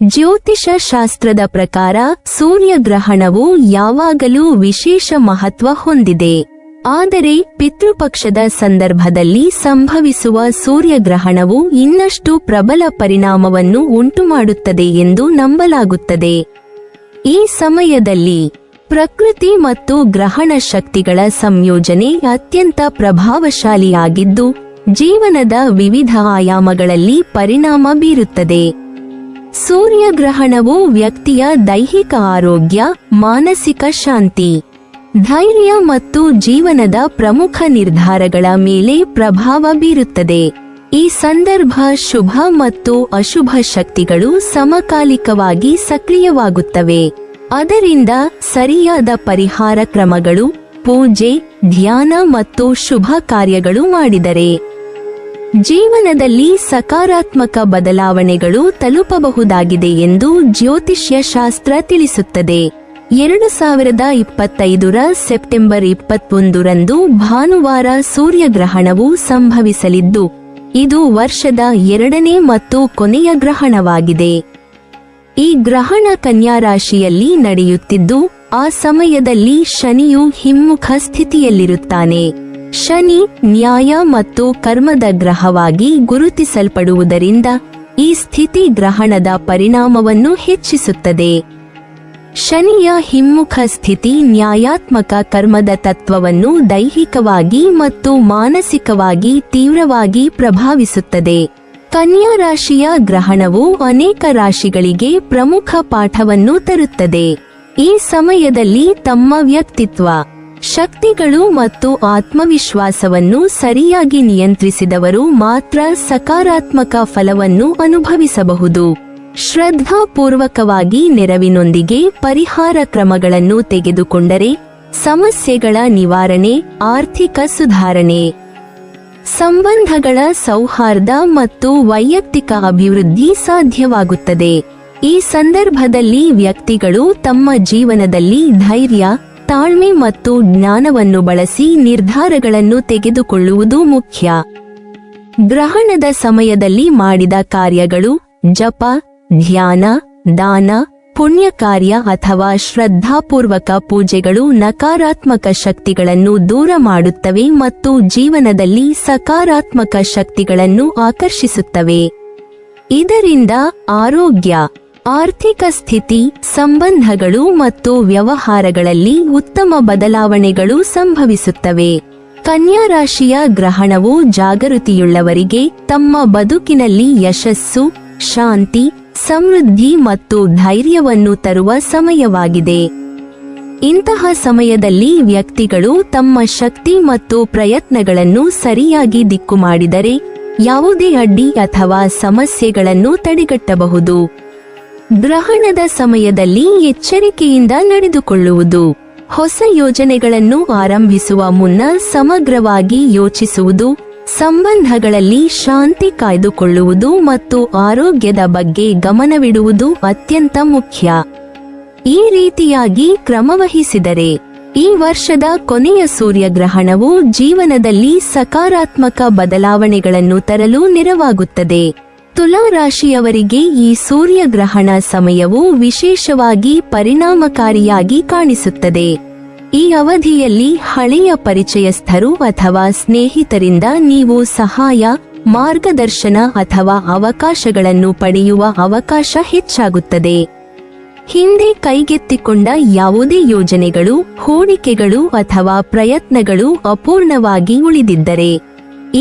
ಜ್ಯೋತಿಷ ಶಾಸ್ತ್ರದ ಪ್ರಕಾರ ಸೂರ್ಯಗ್ರಹಣವು ಯಾವಾಗಲೂ ವಿಶೇಷ ಮಹತ್ವ ಹೊಂದಿದೆ. ಆದರೆ ಪಿತೃಪಕ್ಷದ ಸಂದರ್ಭದಲ್ಲಿ ಸಂಭವಿಸುವ ಸೂರ್ಯಗ್ರಹಣವು ಇನ್ನಷ್ಟು ಪ್ರಬಲ ಪರಿಣಾಮವನ್ನು ಉಂಟುಮಾಡುತ್ತದೆ ಎಂದು ನಂಬಲಾಗುತ್ತದೆ. ಈ ಸಮಯದಲ್ಲಿ ಪ್ರಕೃತಿ ಮತ್ತು ಗ್ರಹಣ ಶಕ್ತಿಗಳ ಸಂಯೋಜನೆ ಅತ್ಯಂತ ಪ್ರಭಾವಶಾಲಿಯಾಗಿದ್ದು ಜೀವನದ ವಿವಿಧ ಆಯಾಮಗಳಲ್ಲಿ ಪರಿಣಾಮ ಬೀರುತ್ತದೆ. ಸೂರ್ಯಗ್ರಹಣವು ವ್ಯಕ್ತಿಯ ದೈಹಿಕ ಆರೋಗ್ಯ, ಮಾನಸಿಕ ಶಾಂತಿ, ಧೈರ್ಯ ಮತ್ತು ಜೀವನದ ಪ್ರಮುಖ ನಿರ್ಧಾರಗಳ ಮೇಲೆ ಪ್ರಭಾವ ಬೀರುತ್ತದೆ. ಈ ಸಂದರ್ಭ ಶುಭ ಮತ್ತು ಅಶುಭ ಶಕ್ತಿಗಳು ಸಮಕಾಲಿಕವಾಗಿ ಸಕ್ರಿಯವಾಗುತ್ತವೆ. ಅದರಿಂದ ಸರಿಯಾದ ಪರಿಹಾರ ಕ್ರಮಗಳು, ಪೂಜೆ, ಧ್ಯಾನ ಮತ್ತು ಶುಭ ಕಾರ್ಯಗಳು ಮಾಡಿದರೆ ಜೀವನದಲ್ಲಿ ಸಕಾರಾತ್ಮಕ ಬದಲಾವಣೆಗಳು ತಲುಪಬಹುದಾಗಿದೆ ಎಂದು ಜ್ಯೋತಿಷ್ಯ ಶಾಸ್ತ್ರ ತಿಳಿಸುತ್ತದೆ. 2025 ಸೆಪ್ಟೆಂಬರ್ 21 ಭಾನುವಾರ ಸೂರ್ಯಗ್ರಹಣವು ಸಂಭವಿಸಲಿದ್ದು ಇದು ವರ್ಷದ 2ನೇ ಮತ್ತು ಕೊನೆಯ ಗ್ರಹಣವಾಗಿದೆ. ಈ ಗ್ರಹಣ ಕನ್ಯಾ ರಾಶಿಯಲ್ಲಿ ನಡೆಯುತ್ತಿದ್ದು ಆ ಸಮಯದಲ್ಲಿ ಶನಿಯು ಹಿಮ್ಮುಖ ಸ್ಥಿತಿಯಲ್ಲಿರುತ್ತಾನೆ. ಶನಿ ನ್ಯಾಯ ಮತ್ತು ಕರ್ಮದ ಗ್ರಹವಾಗಿ ಗುರುತಿಸಲ್ಪಡುವುದರಿಂದ ಈ ಸ್ಥಿತಿ ಗ್ರಹಣದ ಪರಿಣಾಮವನ್ನು ಹೆಚ್ಚಿಸುತ್ತದೆ. ಶನಿಯ ಹಿಮ್ಮುಖ ಸ್ಥಿತಿ ನ್ಯಾಯಾತ್ಮಕ ಕರ್ಮದ ತತ್ವವನ್ನು ದೈಹಿಕವಾಗಿ ಮತ್ತು ಮಾನಸಿಕವಾಗಿ ತೀವ್ರವಾಗಿ ಪ್ರಭಾವಿಸುತ್ತದೆ. ಕನ್ಯಾ ರಾಶಿಯ ಗ್ರಹಣವು ಅನೇಕ ರಾಶಿಗಳಿಗೆ ಪ್ರಮುಖ ಪಾಠವನ್ನು ತರುತ್ತದೆ. ಈ ಸಮಯದಲ್ಲಿ ತಮ್ಮ ವ್ಯಕ್ತಿತ್ವ, ಶಕ್ತಿಗಳು ಮತ್ತು ಆತ್ಮವಿಶ್ವಾಸವನ್ನು ಸರಿಯಾಗಿ ನಿಯಂತ್ರಿಸಿದವರು ಮಾತ್ರ ಸಕಾರಾತ್ಮಕ ಫಲವನ್ನು ಅನುಭವಿಸಬಹುದು. ಶ್ರದ್ಧಾಪೂರ್ವಕವಾಗಿ ನೆರವಿನೊಂದಿಗೆ ಪರಿಹಾರ ಕ್ರಮಗಳನ್ನು ತೆಗೆದುಕೊಂಡರೆ ಸಮಸ್ಯೆಗಳ ನಿವಾರಣೆ, ಆರ್ಥಿಕ ಸುಧಾರಣೆ, ಸಂಬಂಧಗಳ ಸೌಹಾರ್ದ ಮತ್ತು ವೈಯಕ್ತಿಕ ಅಭಿವೃದ್ಧಿ ಸಾಧ್ಯವಾಗುತ್ತದೆ. ಈ ಸಂದರ್ಭದಲ್ಲಿ ವ್ಯಕ್ತಿಗಳು ತಮ್ಮ ಜೀವನದಲ್ಲಿ ಧೈರ್ಯ, ತಾಳ್ಮೆ ಮತ್ತು ಜ್ಞಾನವನ್ನು ಬಳಸಿ ನಿರ್ಧಾರಗಳನ್ನು ತೆಗೆದುಕೊಳ್ಳುವುದು ಮುಖ್ಯ. ಗ್ರಹಣದ ಸಮಯದಲ್ಲಿ ಮಾಡಿದ ಕಾರ್ಯಗಳು, ಜಪ, ಧ್ಯಾನ, ದಾನ, ಪುಣ್ಯ ಕಾರ್ಯ ಅಥವಾ ಶ್ರದ್ಧಾಪೂರ್ವಕ ಪೂಜೆಗಳು ನಕಾರಾತ್ಮಕ ಶಕ್ತಿಗಳನ್ನು ದೂರ ಮಾಡುತ್ತವೆ ಮತ್ತು ಜೀವನದಲ್ಲಿ ಸಕಾರಾತ್ಮಕ ಶಕ್ತಿಗಳನ್ನು ಆಕರ್ಷಿಸುತ್ತವೆ. ಇದರಿಂದ ಆರೋಗ್ಯ, ಆರ್ಥಿಕ ಸ್ಥಿತಿ, ಸಂಬಂಧಗಳು ಮತ್ತು ವ್ಯವಹಾರಗಳಲ್ಲಿ ಉತ್ತಮ ಬದಲಾವಣೆಗಳು ಸಂಭವಿಸುತ್ತವೆ. ಕನ್ಯಾ ರಾಶಿಯ ಗ್ರಹಣವು ಜಾಗೃತಿಯುಳ್ಳವರಿಗೆ ತಮ್ಮ ಬದುಕಿನಲ್ಲಿ ಯಶಸ್ಸು, ಶಾಂತಿ, ಸಮೃದ್ಧಿ ಮತ್ತು ಧೈರ್ಯವನ್ನು ತರುವ ಸಮಯವಾಗಿದೆ. ಇಂತಹ ಸಮಯದಲ್ಲಿ ವ್ಯಕ್ತಿಗಳು ತಮ್ಮ ಶಕ್ತಿ ಮತ್ತು ಪ್ರಯತ್ನಗಳನ್ನು ಸರಿಯಾಗಿ ದಿಕ್ಕು ಮಾಡಿದರೆ ಯಾವುದೇ ಅಡ್ಡಿ ಅಥವಾ ಸಮಸ್ಯೆಗಳನ್ನು ತಡೆಗಟ್ಟಬಹುದು. ಗ್ರಹಣದ ಸಮಯದಲ್ಲಿ ಎಚ್ಚರಿಕೆಯಿಂದ ನಡೆದುಕೊಳ್ಳುವುದು, ಹೊಸ ಯೋಜನೆಗಳನ್ನು ಆರಂಭಿಸುವ ಮುನ್ನ ಸಮಗ್ರವಾಗಿ ಯೋಚಿಸುವುದು, ಸಂಬಂಧಗಳಲ್ಲಿ ಶಾಂತಿ ಕಾಯ್ದುಕೊಳ್ಳುವುದು ಮತ್ತು ಆರೋಗ್ಯದ ಬಗ್ಗೆ ಗಮನವಿಡುವುದು ಅತ್ಯಂತ ಮುಖ್ಯ. ಈ ರೀತಿಯಾಗಿ ಕ್ರಮವಹಿಸಿದರೆ ಈ ವರ್ಷದ ಕೊನೆಯ ಸೂರ್ಯಗ್ರಹಣವು ಜೀವನದಲ್ಲಿ ಸಕಾರಾತ್ಮಕ ಬದಲಾವಣೆಗಳನ್ನು ತರಲು ನೆರವಾಗುತ್ತದೆ. ತುಲಾ ರಾಶಿಯವರಿಗೆ ಈ ಸೂರ್ಯಗ್ರಹಣ ಸಮಯವು ವಿಶೇಷವಾಗಿ ಪರಿಣಾಮಕಾರಿಯಾಗಿ ಕಾಣಿಸುತ್ತದೆ. ಈ ಅವಧಿಯಲ್ಲಿ ಹಳೆಯ ಪರಿಚಯಸ್ಥರು ಅಥವಾ ಸ್ನೇಹಿತರಿಂದ ನೀವು ಸಹಾಯ, ಮಾರ್ಗದರ್ಶನ ಅಥವಾ ಅವಕಾಶಗಳನ್ನು ಪಡೆಯುವ ಅವಕಾಶ ಹೆಚ್ಚಾಗುತ್ತದೆ. ಹಿಂದೆ ಕೈಗೆತ್ತಿಕೊಂಡ ಯಾವುದೇ ಯೋಜನೆಗಳು, ಹೂಡಿಕೆಗಳು ಅಥವಾ ಪ್ರಯತ್ನಗಳು ಅಪೂರ್ಣವಾಗಿ ಉಳಿದಿದ್ದರೆ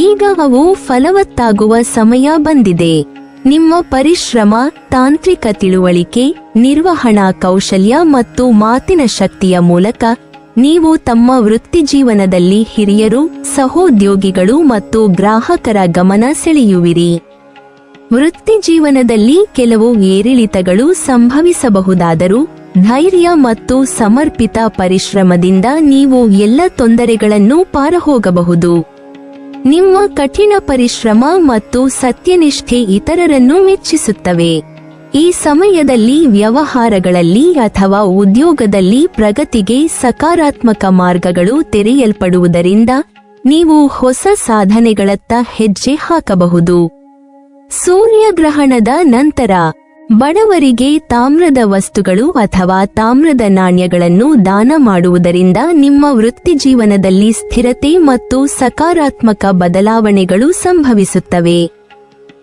ಈಗ ಅವು ಫಲವತ್ತಾಗುವ ಸಮಯ ಬಂದಿದೆ. ನಿಮ್ಮ ಪರಿಶ್ರಮ, ತಾಂತ್ರಿಕ ತಿಳುವಳಿಕೆ, ನಿರ್ವಹಣಾ ಕೌಶಲ್ಯ ಮತ್ತು ಮಾತಿನ ಶಕ್ತಿಯ ಮೂಲಕ ನೀವು ತಮ್ಮ ವೃತ್ತಿಜೀವನದಲ್ಲಿ ಹಿರಿಯರು, ಸಹೋದ್ಯೋಗಿಗಳು ಮತ್ತು ಗ್ರಾಹಕರ ಗಮನ ಸೆಳೆಯುವಿರಿ. ವೃತ್ತಿಜೀವನದಲ್ಲಿ ಕೆಲವು ಏರಿಳಿತಗಳು ಸಂಭವಿಸಬಹುದಾದರೂ ಧೈರ್ಯ ಮತ್ತು ಸಮರ್ಪಿತ ಪರಿಶ್ರಮದಿಂದ ನೀವು ಎಲ್ಲ ತೊಂದರೆಗಳನ್ನು ಪಾರಹೋಗಬಹುದು. ನಿಮ್ಮ ಕಠಿಣ ಪರಿಶ್ರಮ ಮತ್ತು ಸತ್ಯನಿಷ್ಠೆ ಇತರರನ್ನು ಮೆಚ್ಚಿಸುತ್ತವೆ. ಈ ಸಮಯದಲ್ಲಿ ವ್ಯವಹಾರಗಳಲ್ಲಿ ಅಥವಾ ಉದ್ಯೋಗದಲ್ಲಿ ಪ್ರಗತಿಗೆ ಸಕಾರಾತ್ಮಕ ಮಾರ್ಗಗಳು ತೆರೆಯಲ್ಪಡುವುದರಿಂದ ನೀವು ಹೊಸ ಸಾಧನೆಗಳತ್ತ ಹೆಜ್ಜೆ ಹಾಕಬಹುದು. ಸೂರ್ಯಗ್ರಹಣದ ನಂತರ ಬಡವರಿಗೆ ತಾಮ್ರದ ವಸ್ತುಗಳು ಅಥವಾ ತಾಮ್ರದ ನಾಣ್ಯಗಳನ್ನು ದಾನ ಮಾಡುವುದರಿಂದ ನಿಮ್ಮ ವೃತ್ತಿಜೀವನದಲ್ಲಿ ಸ್ಥಿರತೆ ಮತ್ತು ಸಕಾರಾತ್ಮಕ ಬದಲಾವಣೆಗಳು ಸಂಭವಿಸುತ್ತವೆ.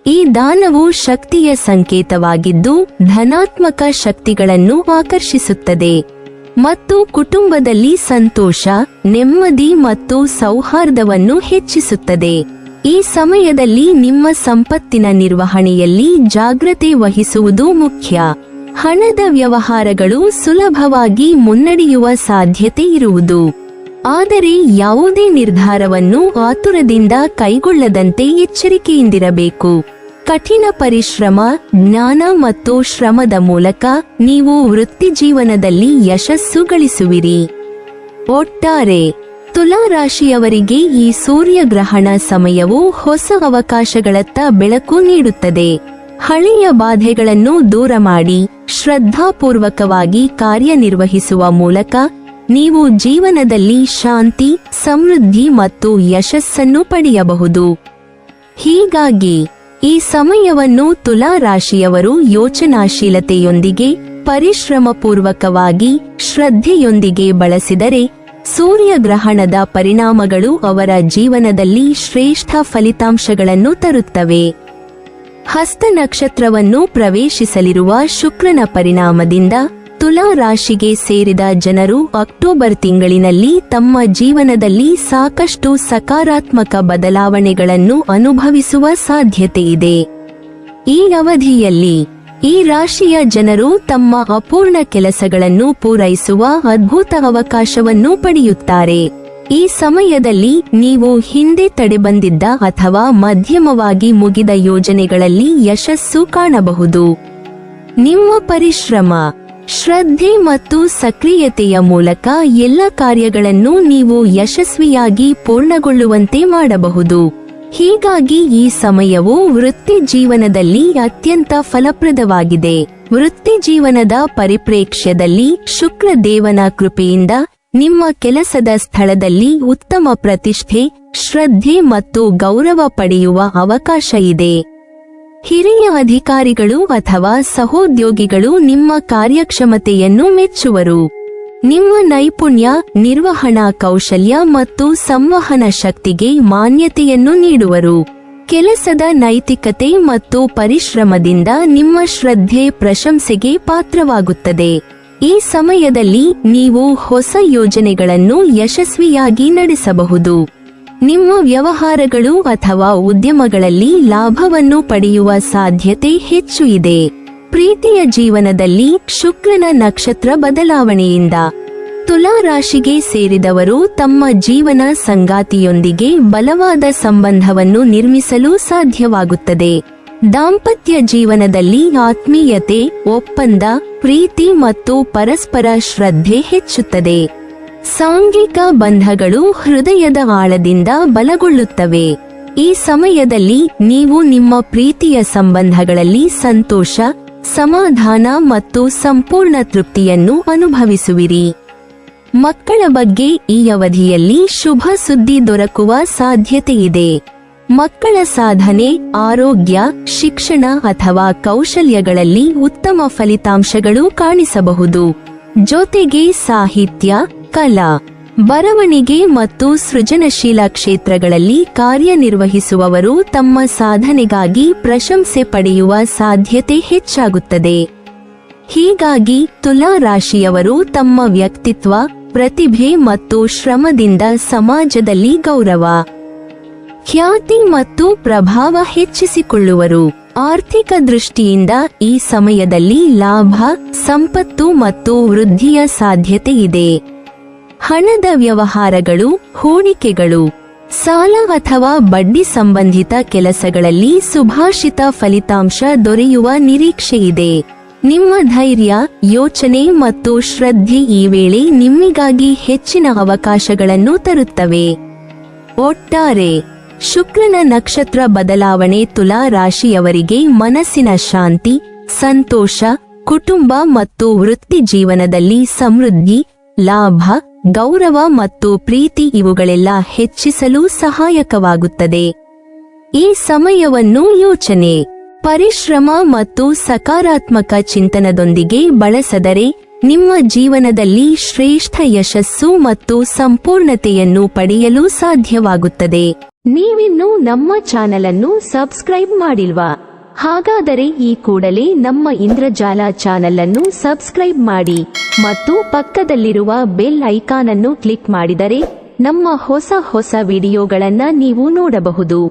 ಈ ದಾನವು ಶಕ್ತಿಯ ಸಂಕೇತವಾಗಿದ್ದು ಧನಾತ್ಮಕ ಶಕ್ತಿಗಳನ್ನು ಆಕರ್ಷಿಸುತ್ತದೆ ಮತ್ತು ಕುಟುಂಬದಲ್ಲಿ ಸಂತೋಷ, ನೆಮ್ಮದಿ ಮತ್ತು ಸೌಹಾರ್ದವನ್ನು ಹೆಚ್ಚಿಸುತ್ತದೆ. ಈ ಸಮಯದಲ್ಲಿ ನಿಮ್ಮ ಸಂಪತ್ತಿನ ನಿರ್ವಹಣೆಯಲ್ಲಿ ಜಾಗ್ರತೆ ವಹಿಸುವುದು ಮುಖ್ಯ. ಹಣದ ವ್ಯವಹಾರಗಳು ಸುಲಭವಾಗಿ ಮುನ್ನಡೆಯುವ ಸಾಧ್ಯತೆ ಇರುವುದು. ಆದರೆ ಯಾವುದೇ ನಿರ್ಧಾರವನ್ನು ಆತುರದಿಂದ ಕೈಗೊಳ್ಳದಂತೆ ಎಚ್ಚರಿಕೆಯಿಂದಿರಬೇಕು. ಕಠಿಣ ಪರಿಶ್ರಮ, ಜ್ಞಾನ ಮತ್ತು ಶ್ರಮದ ಮೂಲಕ ನೀವು ವೃತ್ತಿಜೀವನದಲ್ಲಿ ಯಶಸ್ಸು ಗಳಿಸುವಿರಿ. ಒಟ್ಟಾರೆ ತುಲಾ ರಾಶಿಯವರಿಗೆ ಈ ಸೂರ್ಯಗ್ರಹಣ ಸಮಯವು ಹೊಸ ಅವಕಾಶಗಳತ್ತ ಬೆಳಕು ನೀಡುತ್ತದೆ. ಹಳೆಯ ಬಾಧೆಗಳನ್ನು ದೂರ ಮಾಡಿ ಶ್ರದ್ಧಾಪೂರ್ವಕವಾಗಿ ಕಾರ್ಯನಿರ್ವಹಿಸುವ ಮೂಲಕ ನೀವು ಜೀವನದಲ್ಲಿ ಶಾಂತಿ, ಸಮೃದ್ಧಿ ಮತ್ತು ಯಶಸ್ಸನ್ನು ಪಡೆಯಬಹುದು. ಹೀಗಾಗಿ ಈ ಸಮಯವನ್ನು ತುಲಾ ರಾಶಿಯವರು ಯೋಚನಾಶೀಲತೆಯೊಂದಿಗೆ, ಪರಿಶ್ರಮಪೂರ್ವಕವಾಗಿ, ಶ್ರದ್ಧೆಯೊಂದಿಗೆ ಬಳಸಿದರೆ ಸೂರ್ಯಗ್ರಹಣದ ಪರಿಣಾಮಗಳು ಅವರ ಜೀವನದಲ್ಲಿ ಶ್ರೇಷ್ಠ ಫಲಿತಾಂಶಗಳನ್ನು ತರುತ್ತವೆ. ಹಸ್ತ ನಕ್ಷತ್ರವನ್ನು ಪ್ರವೇಶಿಸಲಿರುವ ಶುಕ್ರನ ಪರಿಣಾಮದಿಂದ ತುಲಾ ರಾಶಿಗೆ ಸೇರಿದ ಜನರು ಅಕ್ಟೋಬರ್ ತಿಂಗಳಿನಲ್ಲಿ ತಮ್ಮ ಜೀವನದಲ್ಲಿ ಸಾಕಷ್ಟು ಸಕಾರಾತ್ಮಕ ಬದಲಾವಣೆಗಳನ್ನು ಅನುಭವಿಸುವ ಸಾಧ್ಯತೆಯಿದೆ. ಈ ಅವಧಿಯಲ್ಲಿ ಈ ರಾಶಿಯ ಜನರು ತಮ್ಮ ಅಪೂರ್ಣ ಕೆಲಸಗಳನ್ನು ಪೂರೈಸುವ ಅದ್ಭುತ ಅವಕಾಶವನ್ನು ಪಡೆಯುತ್ತಾರೆ. ಈ ಸಮಯದಲ್ಲಿ ನೀವು ಹಿಂದೆ ತಡೆಬಂದಿದ್ದ ಅಥವಾ ಮಧ್ಯಮವಾಗಿ ಮುಗಿದ ಯೋಜನೆಗಳಲ್ಲಿ ಯಶಸ್ಸು ಕಾಣಬಹುದು. ನಿಮ್ಮ ಪರಿಶ್ರಮ, ಶ್ರದ್ಧೆ ಮತ್ತು ಸಕ್ರಿಯತೆಯ ಮೂಲಕ ಎಲ್ಲ ಕಾರ್ಯಗಳನ್ನು ನೀವು ಯಶಸ್ವಿಯಾಗಿ ಪೂರ್ಣಗೊಳ್ಳುವಂತೆ ಮಾಡಬಹುದು. ಹೀಗಾಗಿ ಈ ಸಮಯವು ವೃತ್ತಿ ಜೀವನದಲ್ಲಿ ಅತ್ಯಂತ ಫಲಪ್ರದವಾಗಿದೆ. ವೃತ್ತಿ ಜೀವನದ ಪರಿಪ್ರೇಕ್ಷ್ಯದಲ್ಲಿ ಶುಕ್ರ ದೇವನ ಕೃಪೆಯಿಂದ ನಿಮ್ಮ ಕೆಲಸದ ಸ್ಥಳದಲ್ಲಿ ಉತ್ತಮ ಪ್ರತಿಷ್ಠೆ, ಶ್ರದ್ಧೆ ಮತ್ತು ಗೌರವ ಪಡೆಯುವ ಅವಕಾಶ ಇದೆ. ಹಿರಿಯ ಅಧಿಕಾರಿಗಳು ಅಥವಾ ಸಹೋದ್ಯೋಗಿಗಳು ನಿಮ್ಮ ಕಾರ್ಯಕ್ಷಮತೆಯನ್ನು ಮೆಚ್ಚುವರು. ನಿಮ್ಮ ನೈಪುಣ್ಯ, ನಿರ್ವಹಣಾ ಕೌಶಲ್ಯ ಮತ್ತು ಸಂವಹನ ಶಕ್ತಿಗೆ ಮಾನ್ಯತೆಯನ್ನು ನೀಡುವರು. ಕೆಲಸದ ನೈತಿಕತೆ ಮತ್ತು ಪರಿಶ್ರಮದಿಂದ ನಿಮ್ಮ ಶ್ರದ್ಧೆ ಪ್ರಶಂಸೆಗೆ ಪಾತ್ರವಾಗುತ್ತದೆ. ಈ ಸಮಯದಲ್ಲಿ ನೀವು ಹೊಸ ಯೋಜನೆಗಳನ್ನು ಯಶಸ್ವಿಯಾಗಿ ನಡೆಸಬಹುದು. ನಿಮ್ಮ ವ್ಯವಹಾರಗಳು ಅಥವಾ ಉದ್ಯಮಗಳಲ್ಲಿ ಲಾಭವನ್ನು ಪಡೆಯುವ ಸಾಧ್ಯತೆ ಹೆಚ್ಚು ಇದೆ. ಪ್ರೀತಿಯ ಜೀವನದಲ್ಲಿ ಶುಕ್ರನ ನಕ್ಷತ್ರ ಬದಲಾವಣೆಯಿಂದ ತುಲಾ ರಾಶಿಗೆ ಸೇರಿದವರು ತಮ್ಮ ಜೀವನ ಸಂಗಾತಿಯೊಂದಿಗೆ ಬಲವಾದ ಸಂಬಂಧವನ್ನು ನಿರ್ಮಿಸಲು ಸಾಧ್ಯವಾಗುತ್ತದೆ. ದಾಂಪತ್ಯ ಜೀವನದಲ್ಲಿ ಆತ್ಮೀಯತೆ, ಒಪ್ಪಂದ, ಪ್ರೀತಿ ಮತ್ತು ಪರಸ್ಪರ ಶ್ರದ್ಧೆ ಹೆಚ್ಚುತ್ತದೆ. ಸಾಂಘಿಕ ಬಂಧಗಳು ಹೃದಯದ ಆಳದಿಂದ ಬಲಗೊಳ್ಳುತ್ತವೆ. ಈ ಸಮಯದಲ್ಲಿ ನೀವು ನಿಮ್ಮ ಪ್ರೀತಿಯ ಸಂಬಂಧಗಳಲ್ಲಿ ಸಂತೋಷ, ಸಮಾಧಾನ ಮತ್ತು ಸಂಪೂರ್ಣ ತೃಪ್ತಿಯನ್ನು ಅನುಭವಿಸುವಿರಿ. ಮಕ್ಕಳ ಬಗ್ಗೆ ಈ ಅವಧಿಯಲ್ಲಿ ಶುಭ ಸುದ್ದಿ ದೊರಕುವ ಸಾಧ್ಯತೆಯಿದೆ. ಮಕ್ಕಳ ಸಾಧನೆ, ಆರೋಗ್ಯ, ಶಿಕ್ಷಣ ಅಥವಾ ಕೌಶಲ್ಯಗಳಲ್ಲಿ ಉತ್ತಮ ಫಲಿತಾಂಶಗಳು ಕಾಣಿಸಬಹುದು. ಜೊತೆಗೆ ಸಾಹಿತ್ಯ, ಕಲಾ, ಬರವಣಿಗೆ ಮತ್ತು ಸೃಜನಶೀಲ ಕ್ಷೇತ್ರಗಳಲ್ಲಿ ಕಾರ್ಯನಿರ್ವಹಿಸುವವರು ತಮ್ಮ ಸಾಧನೆಗಾಗಿ ಪ್ರಶಂಸೆ ಪಡೆಯುವ ಸಾಧ್ಯತೆ ಹೆಚ್ಚಾಗುತ್ತದೆ. ಹೀಗಾಗಿ ತುಲಾ ರಾಶಿಯವರು ತಮ್ಮ ವ್ಯಕ್ತಿತ್ವ, ಪ್ರತಿಭೆ ಮತ್ತು ಶ್ರಮದಿಂದ ಸಮಾಜದಲ್ಲಿ ಗೌರವ, ಖ್ಯಾತಿ ಮತ್ತು ಪ್ರಭಾವ ಹೆಚ್ಚಿಸಿಕೊಳ್ಳುವರು. ಆರ್ಥಿಕ ದೃಷ್ಟಿಯಿಂದ ಈ ಸಮಯದಲ್ಲಿ ಲಾಭ, ಸಂಪತ್ತು ಮತ್ತು ವೃದ್ಧಿಯ ಸಾಧ್ಯತೆ ಇದೆ. ಹಣದ ವ್ಯವಹಾರಗಳು, ಹೂಡಿಕೆಗಳು, ಸಾಲ ಅಥವಾ ಬಡ್ಡಿ ಸಂಬಂಧಿತ ಕೆಲಸಗಳಲ್ಲಿ ಸುಭಾಷಿತ ಫಲಿತಾಂಶ ದೊರೆಯುವ ನಿರೀಕ್ಷೆಯಿದೆ. ನಿಮ್ಮ ಧೈರ್ಯ, ಯೋಚನೆ ಮತ್ತು ಶ್ರದ್ಧೆ ಈ ವೇಳೆ ನಿಮ್ಮಿಗಾಗಿ ಹೆಚ್ಚಿನ ಅವಕಾಶಗಳನ್ನು ತರುತ್ತವೆ. ಒಟ್ಟಾರೆ ಶುಕ್ರನ ನಕ್ಷತ್ರ ಬದಲಾವಣೆ ತುಲಾ ರಾಶಿಯವರಿಗೆ ಮನಸ್ಸಿನ ಶಾಂತಿ, ಸಂತೋಷ, ಕುಟುಂಬ ಮತ್ತು ವೃತ್ತಿ ಜೀವನದಲ್ಲಿ ಸಮೃದ್ಧಿ, ಲಾಭ, ಗೌರವ ಮತ್ತು ಪ್ರೀತಿ ಇವುಗಳೆಲ್ಲ ಹೆಚ್ಚಿಸಲು ಸಹಾಯಕವಾಗುತ್ತದೆ. ಈ ಸಮಯವನ್ನು ಯೋಚನೆ, ಪರಿಶ್ರಮ ಮತ್ತು ಸಕಾರಾತ್ಮಕ ಚಿಂತನದೊಂದಿಗೆ ಬಳಸಿದರೆ ನಿಮ್ಮ ಜೀವನದಲ್ಲಿ ಶ್ರೇಷ್ಠ ಯಶಸ್ಸು ಮತ್ತು ಸಂಪೂರ್ಣತೆಯನ್ನು ಪಡೆಯಲು ಸಾಧ್ಯವಾಗುತ್ತದೆ. ನೀವಿನ್ನೂ ನಮ್ಮ ಚಾನೆಲ್ ಅನ್ನು ಸಬ್ಸ್ಕ್ರೈಬ್ ಮಾಡಿಲ್ವಾ? ಹಾಗಾದರೆ ಈ ಕೂಡಲೇ ನಮ್ಮ ಇಂದ್ರಜಾಲ ಚಾನೆಲ್ ಅನ್ನು ಸಬ್ಸ್ಕ್ರೈಬ್ ಮಾಡಿ ಮತ್ತು ಪಕ್ಕದಲ್ಲಿರುವ ಬೆಲ್ ಐಕಾನ್ ಅನ್ನು ಕ್ಲಿಕ್ ಮಾಡಿದರೆ ನಮ್ಮ ಹೊಸ ವಿಡಿಯೋಗಳನ್ನು ನೀವು ನೋಡಬಹುದು.